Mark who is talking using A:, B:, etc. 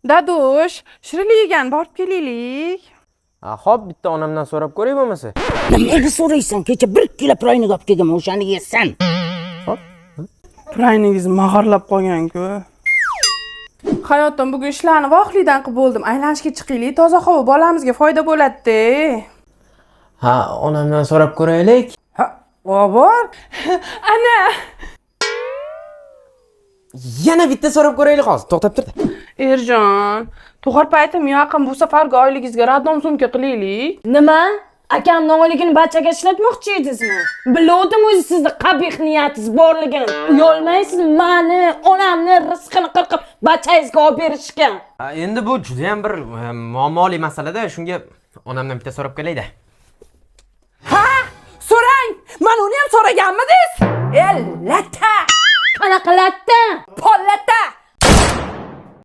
A: Dadush, shirinligigan borib kelaylik.
B: Xo'p, bitta onamdan so'rab ko'ray bo'lmasa.
C: Nimaga so'raysan? Kecha 1 kilo prayni olib kelganman, o'shani yeysan.
A: Prayningiz mag'arlab qolgan-ku. Hayotim bugun ishlarni vohlidan qilib bo'ldim. Aylanishga chiqaylik, toza havo bolamizga foyda bo'ladi-da.
B: Ha, onamdan so'rab ko'raylik.
A: Ha, bor. Ana.
B: Yana bitta so'rab ko'raylik hozir. To'xtab tur.
A: Erjon, tug'ar paytim yaqin bu safargi oyligingizga radom sumka qilaylik.
D: Nima? Akamning oyligini barchaga ishlatmoqchi edingizmi? Bildim o'zi sizni qabih niyatingiz borligini. Uyolmaysiz meni, onamni rizqini qirqib barchangizga olib berishga.
B: Endi bu juda ham bir muammoli masala-da, shunga onamdan bitta so'rab kelaydi.
A: Ha? So'rang. Men uni ham so'raganmidingiz? Lata.
D: Qanaqa latta?
A: Pollata.